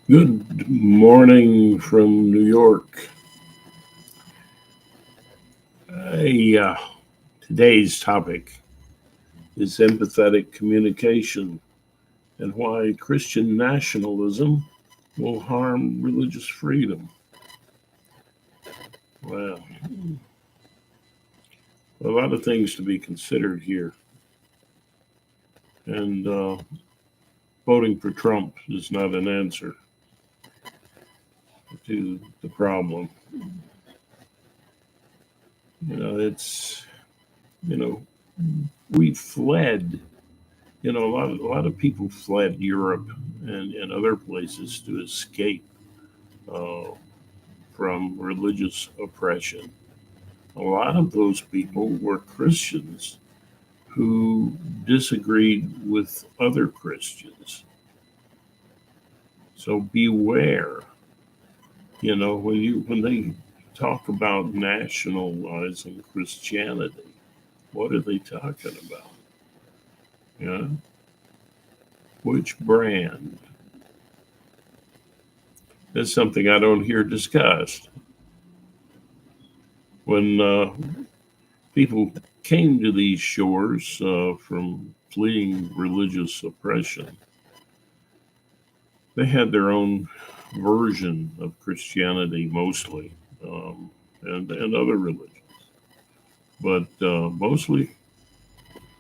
Good morning from New York. I, Today's topic is empathetic communication and why Christian nationalism will harm religious freedom. Well, a lot of things to be considered here, and voting for Trump is not an answer to the problem. It's you know we fled. A lot of people fled Europe and other places to escape uh, from religious oppression. A lot of those people were Christians who disagreed with other Christians. So beware, when they talk about nationalizing Christianity, what are they talking about? Yeah, which brand? That's something I don't hear discussed. When people came to these shores from fleeing religious oppression, they had their own version of Christianity mostly, and other religions. But mostly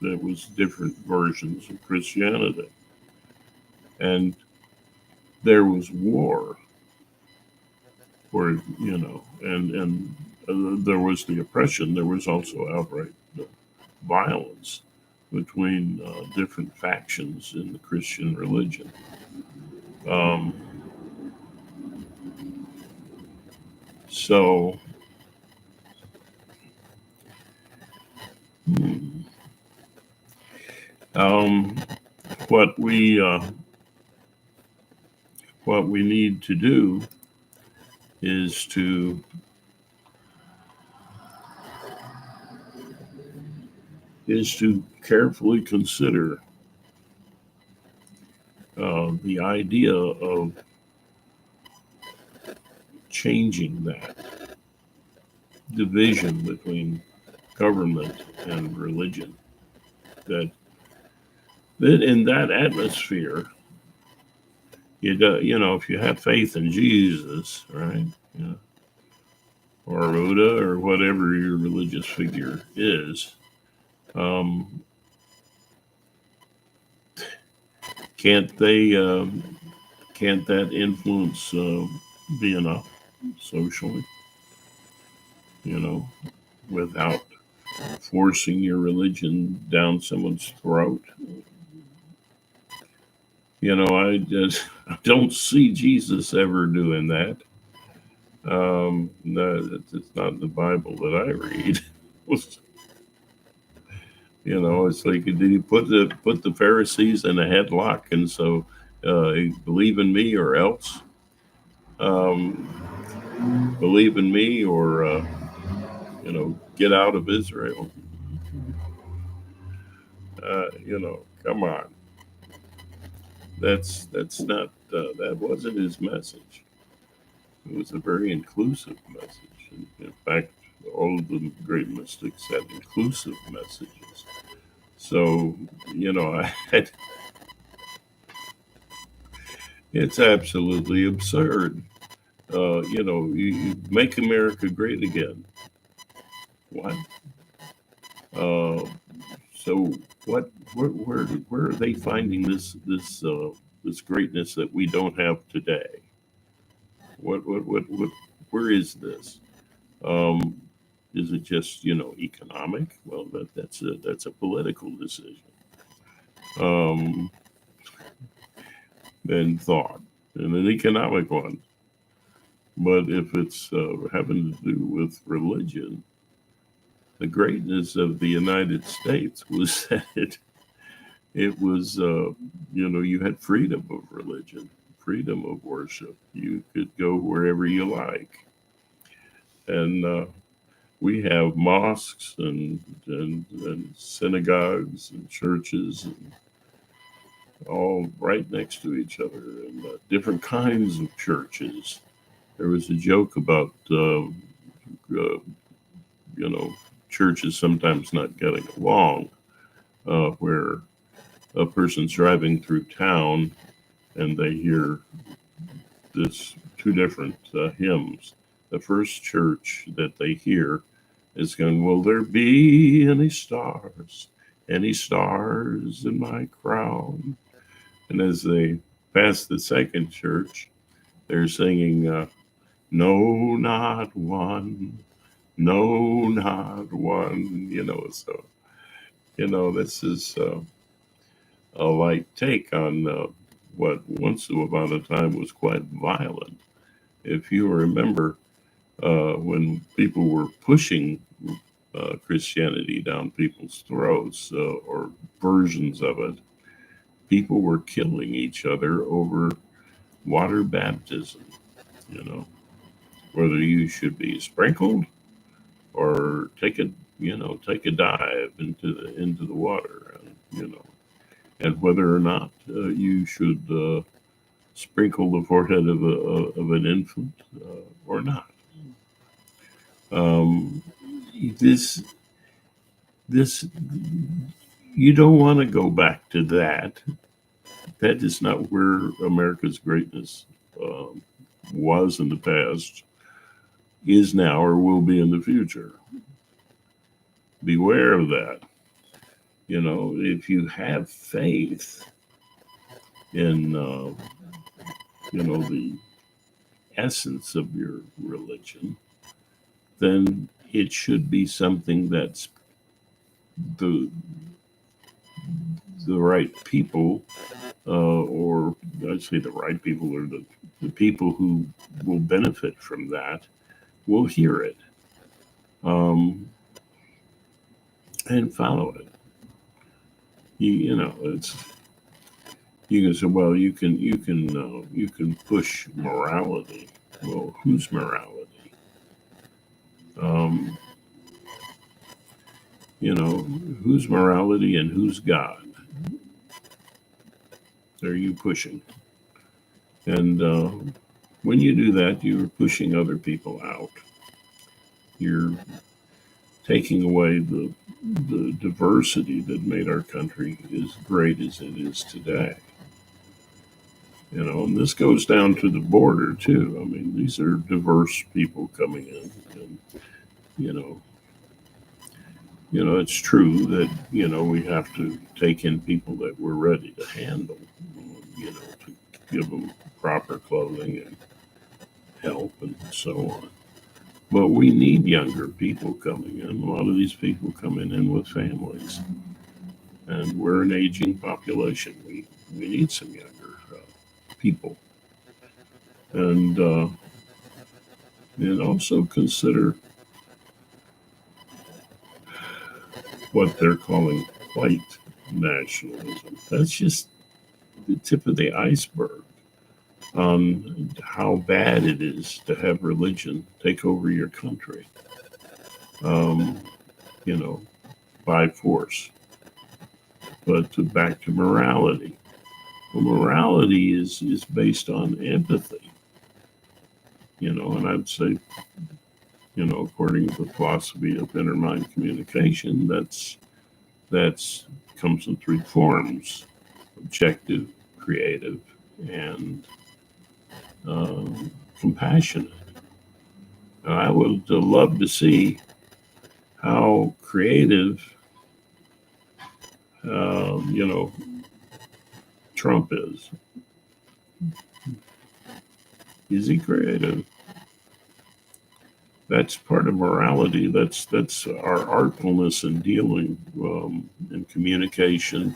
there was different versions of Christianity. And there was war, and there was the oppression. There was also outright violence between different factions in the Christian religion. Um, so, hmm, um, what we what we need to do is to carefully consider the idea of changing that division between government and religion. That in that atmosphere, if you have faith in Jesus, right, or Buddha or whatever your religious figure is, um, can't they? Can't that influence be enough socially? You know, without forcing your religion down someone's throat. I don't see Jesus ever doing that. No, it's not in the Bible that I read. It's like, did he put the Pharisees in a headlock, and so believe in me or else, um, believe in me or get out of Israel. Come on, that's not that wasn't his message. It was a very inclusive message. In fact, all of the great mystics had inclusive messages. So, it's absolutely absurd. You make America great again. What? Uh, so what? Where are they finding this greatness that we don't have today? What where is this? Um, is it just economic? Well, that's a political decision. Um, and thought and an economic one. But if it's having to do with religion, the greatness of the United States was that it was you had freedom of religion, freedom of worship. You could go wherever you like, and we have mosques and synagogues and churches all right next to each other, and different kinds of churches. There was a joke about, you know, churches sometimes not getting along, where a person's driving through town and they hear this two different hymns. The first church that they hear is going, "Will there be any stars? Any stars in my crown?" And as they pass the second church, they're singing, "No, not one. No, not one." So this is a light take on what once upon a time was quite violent. If you remember, when people were pushing Christianity down people's throats, or versions of it, people were killing each other over water baptism. You know, whether you should be sprinkled or take a dive into the water, and whether or not you should sprinkle the forehead of an infant or not. Um, this this You don't want to go back to that. That is not where America's greatness was in the past, is now, or will be in the future. Beware of that. If you have faith in the essence of your religion, then it should be something that's the right people, or I'd say the right people, or the people who will benefit from that, will hear it, and follow it. It's, you can say, well, you can push morality. Well, whose morality? Whose morality and whose God are you pushing? And when you do that, you're pushing other people out. You're taking away the diversity that made our country as great as it is today. And this goes down to the border too. I mean, these are diverse people coming in, and it's true that we have to take in people that we're ready to handle. To give them proper clothing and help and so on. But we need younger people coming in. A lot of these people coming in with families, and we're an aging population. We need some younger people, and also consider what they're calling white nationalism. That's just the tip of the iceberg on how bad it is to have religion take over your country, um, by force. But back to morality. Well, morality is based on empathy, and I'd say, according to the philosophy of inner mind communication, that's comes in three forms: objective, creative, and compassionate. I would love to see how creative, Trump is. Is he creative? That's part of morality. That's our artfulness in dealing, in communication,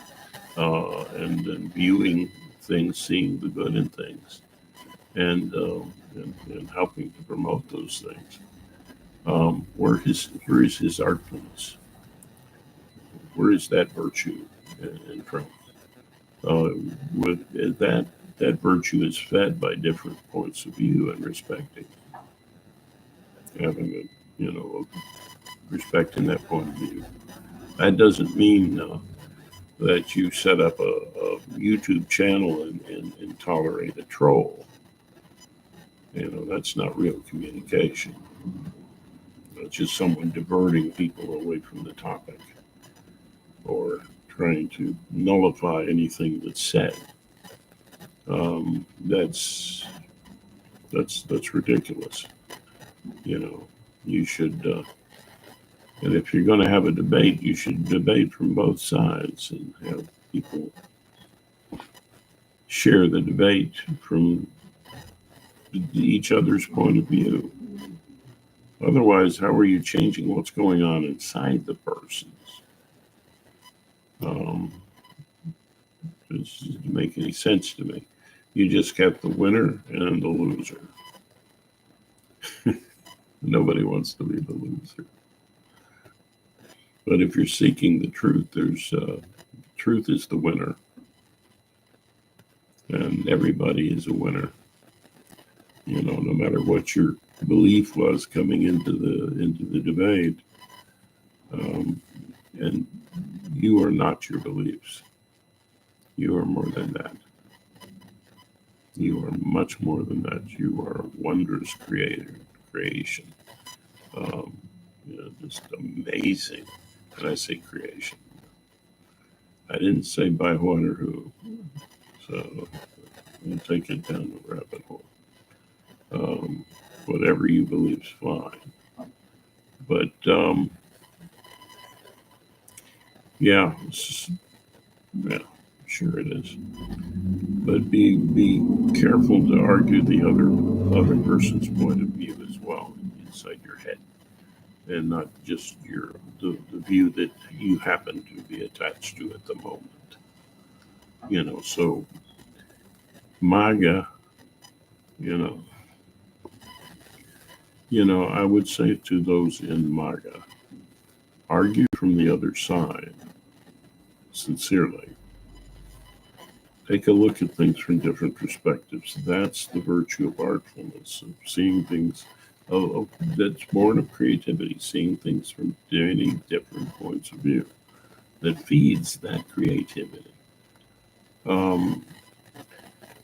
and viewing things, seeing the good in things, and helping to promote those things. Where is his artfulness? Where is that virtue in Trump? With that virtue is fed by different points of view, and having respecting that point of view. That doesn't mean that you set up a YouTube channel and tolerate a troll. That's not real communication. It's just someone diverting people away from the topic or trying to nullify anything that's said. That's ridiculous. You should, and if you're going to have a debate, you should debate from both sides and have people share the debate from each other's point of view. Otherwise, how are you changing what's going on inside the persons? It doesn't make any sense to me. You just kept the winner and the loser. Nobody wants to be the loser. But if you're seeking the truth, truth is the winner. And everybody is a winner. No matter what your belief was coming into the debate, and you are not your beliefs. You are more than that. You are much more than that. You are a wondrous creation. Just amazing. And I say creation. I didn't say by what or who. So I'll take it down the rabbit hole. Whatever you believe is fine. But yeah, sure it is. But be careful to argue the other person's point of view as well inside your head, and not just the view that you happen to be attached to at the moment. So MAGA, I would say to those in MAGA, argue from the other side, sincerely. Take a look at things from different perspectives. That's the virtue of artfulness, of seeing things that's born of creativity, seeing things from many different points of view that feeds that creativity.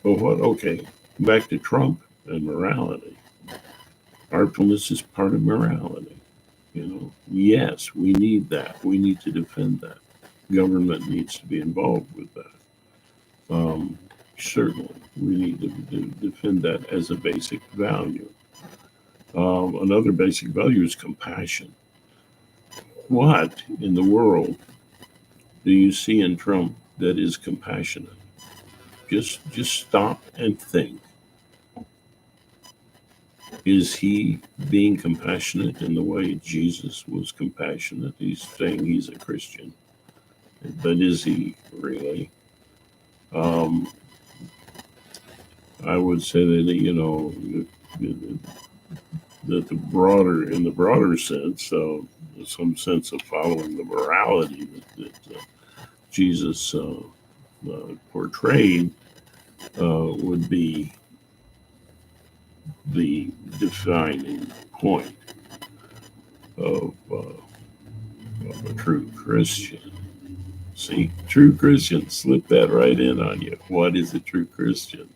Okay, back to Trump and morality. Artfulness is part of morality. Yes, we need that. We need to defend that. Government needs to be involved with that. Certainly, we need to defend that as a basic value. Another basic value is compassion. What in the world do you see in Trump that is compassionate? Just stop and think. Is he being compassionate in the way Jesus was compassionate? He's saying he's a Christian, but is he really? I would say that that in the broader sense, some sense of following the morality that Jesus portrayed would be the defining point of a true Christian. See, true Christian, slip that right in on you. What is a true Christian?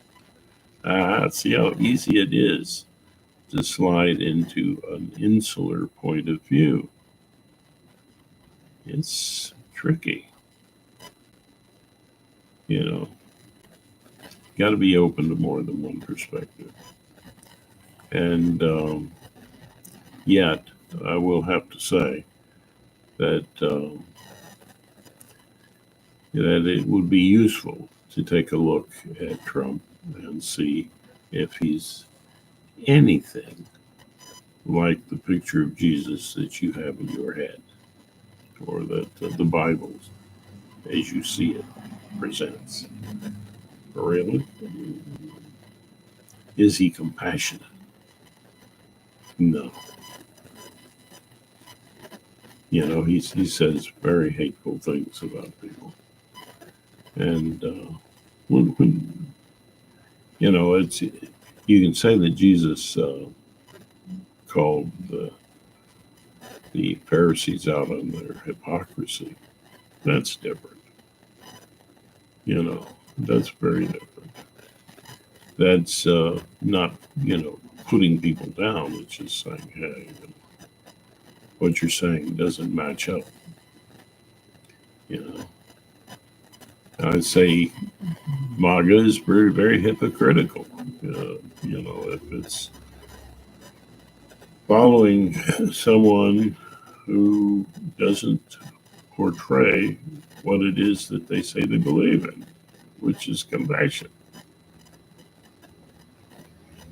See how easy it is to slide into an insular point of view. It's tricky. Got to be open to more than one perspective. And yet, I will have to say that that it would be useful to take a look at Trump and see if he's anything like the picture of Jesus that you have in your head, or that the Bible, as you see it, presents. Really? Is he compassionate? No. He says very hateful things about people. And when it's, you can say that Jesus called the Pharisees out on their hypocrisy. That's different. You know, that's very different. That's not, putting people down. It's just saying, hey, what you're saying doesn't match up. You know, I'd say MAGA is very, very hypocritical. If it's following someone who doesn't portray what it is that they say they believe in, which is compassion.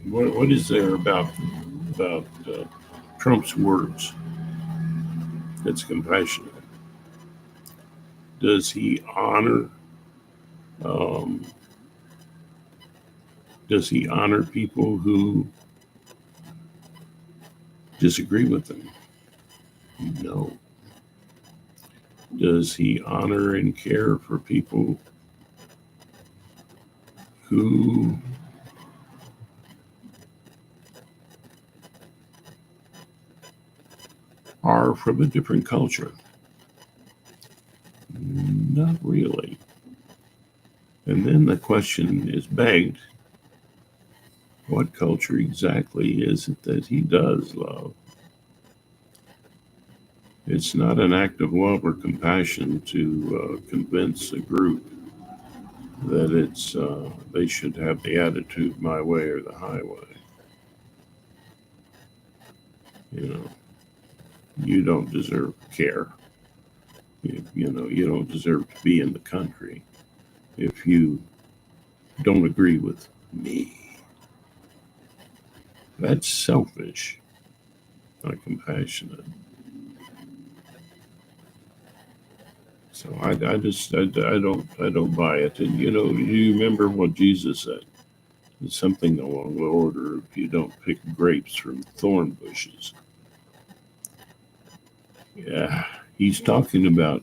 What is there about Trump's words that's compassionate? Does he honor? Um, does he honor people who disagree with him? No. Does he honor and care for people who are from a different culture? Not really. And then the question is begged, what culture exactly is it that he does love? It's not an act of love or compassion to convince a group that they should have the attitude my way or the highway. You don't deserve care. You don't deserve to be in the country if you don't agree with me. That's selfish, not compassionate. So I don't buy it. And you remember what Jesus said? It's something along the order of you don't pick grapes from thorn bushes. Yeah, he's talking about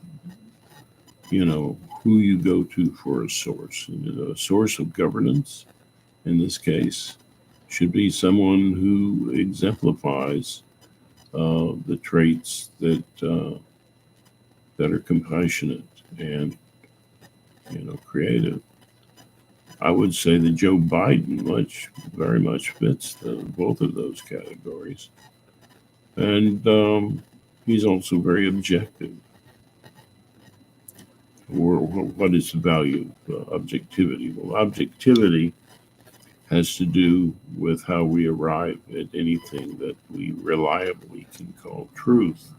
who you go to for a source. A source of governance, in this case, should be someone who exemplifies the traits that are compassionate and creative. I would say that Joe Biden very much fits both of those categories, and he's also very objective. Or what is the value of objectivity? Well, objectivity has to do with how we arrive at anything that we reliably can call truth.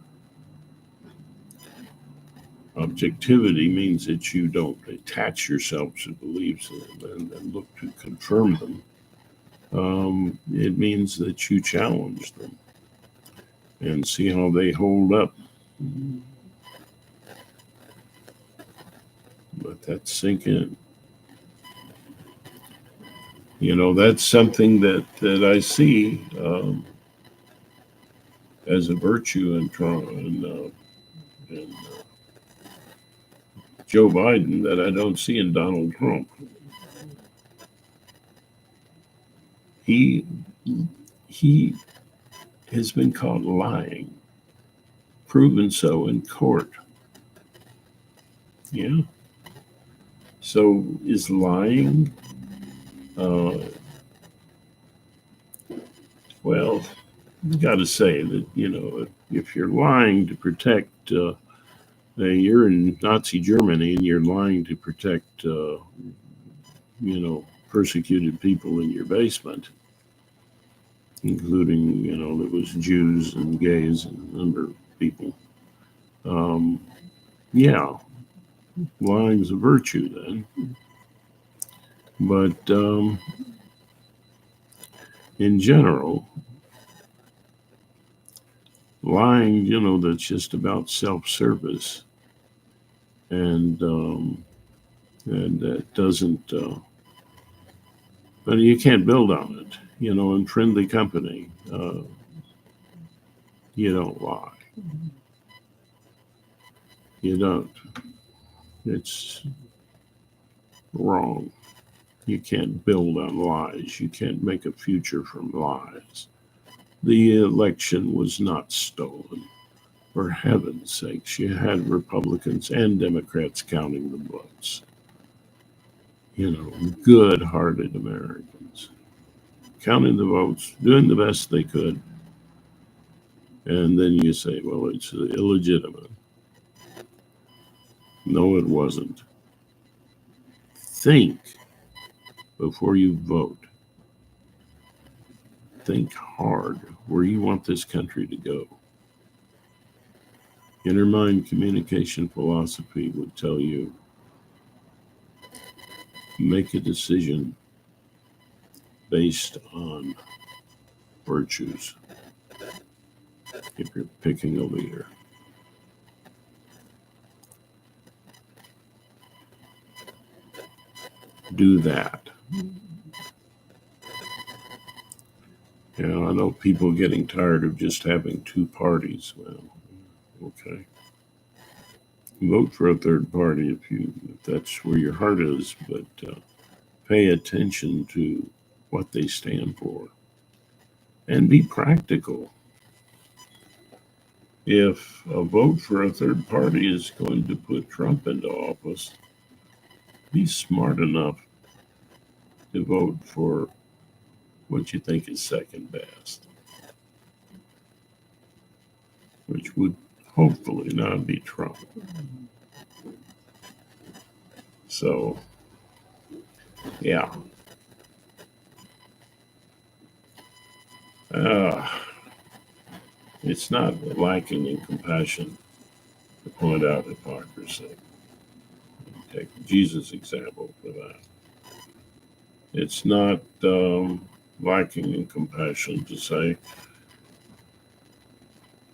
Objectivity means that you don't attach yourself to beliefs and look to confirm them. It means that you challenge them and see how they hold up. Let that sink in. That's something that I see as a virtue in Trump and Joe Biden that I don't see in Donald Trump. He has been caught lying, proven so in court. Yeah. So is lying? Well, you got to say that if you're lying to protect, you're in Nazi Germany and you're lying to protect, persecuted people in your basement, including there was Jews and gays and a number of people. Yeah, lying's a virtue then. But in general, lying, that's just about self-service, and that doesn't. But you can't build on it. In friendly company, you don't lie. You don't. It's wrong. You can't build on lies. You can't make a future from lies. The election was not stolen. For heaven's sakes, you had Republicans and Democrats counting the votes. good-hearted Americans, counting the votes, doing the best they could, and then you say, well, it's illegitimate. No, it wasn't. Think before you vote. Think hard where you want this country to go. Inner mind communication philosophy would tell you, make a decision based on virtues if you're picking a leader. Do that. I know people getting tired of just having two parties. Well, okay. Vote for a third party if that's where your heart is, but pay attention to what they stand for and be practical. If a vote for a third party is going to put Trump into office, be smart enough to vote for what you think is second best, which would hopefully not be Trump. So, yeah. It's not lacking in compassion to point out hypocrisy. Take Jesus' example for that. It's not lacking in compassion to say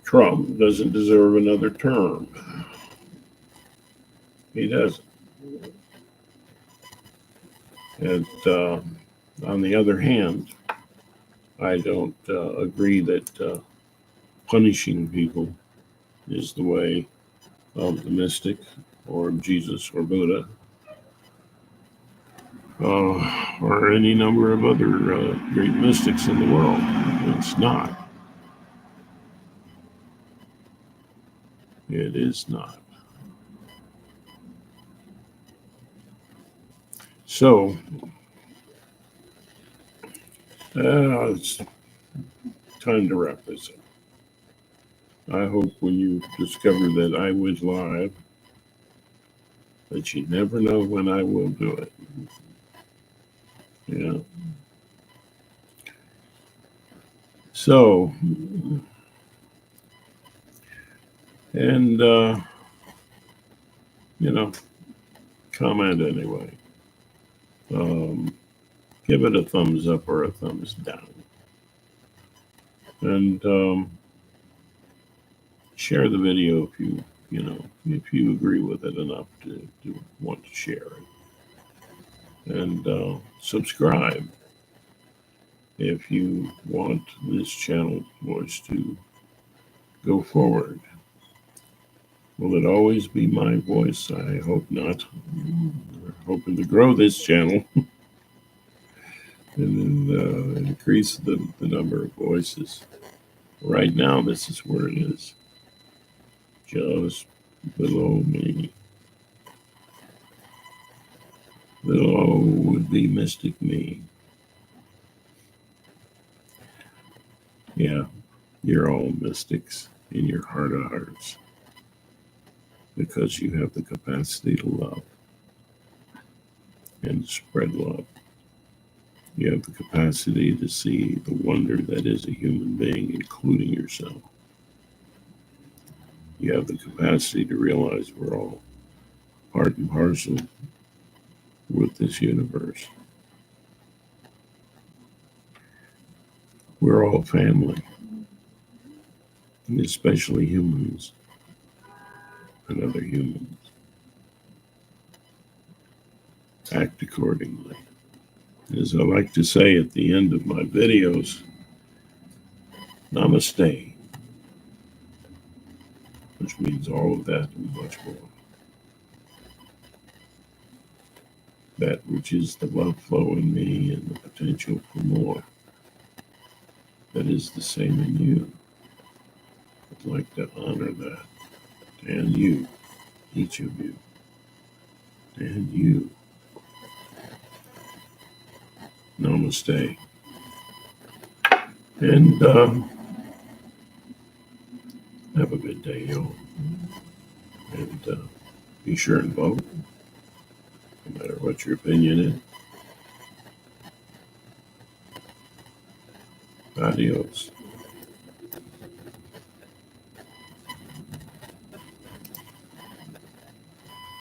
Trump doesn't deserve another term. He doesn't. And on the other hand, I don't agree that punishing people is the way of the mystic or Jesus or Buddha or any number of other great mystics in the world. It's not. It is not. So, it's time to wrap this up. I hope when you discover that I went live, that you never know when I will do it. Yeah. So, and, comment anyway. Give it a thumbs up or a thumbs down. And share the video if you agree with it enough to want to share it. And subscribe if you want this channel voice to go forward. Will it always be my voice? I hope not. We're hoping to grow this channel and then increase the number of voices. Right now, this is where it is, just below me. Below would be Mystic Me. Yeah, you're all mystics in your heart of hearts because you have the capacity to love and spread love. You have the capacity to see the wonder that is a human being, including yourself. You have the capacity to realize we're all part and parcel with this universe. We're all family, and especially humans and other humans. Act accordingly. As I like to say at the end of my videos, namaste, which means all of that and much more. That which is the love flow in me and the potential for more, that is the same in you. I'd like to honor that. And you, each of you, and you. Namaste. And have a good day, y'all. And be sure and vote, no matter what your opinion is. Adios.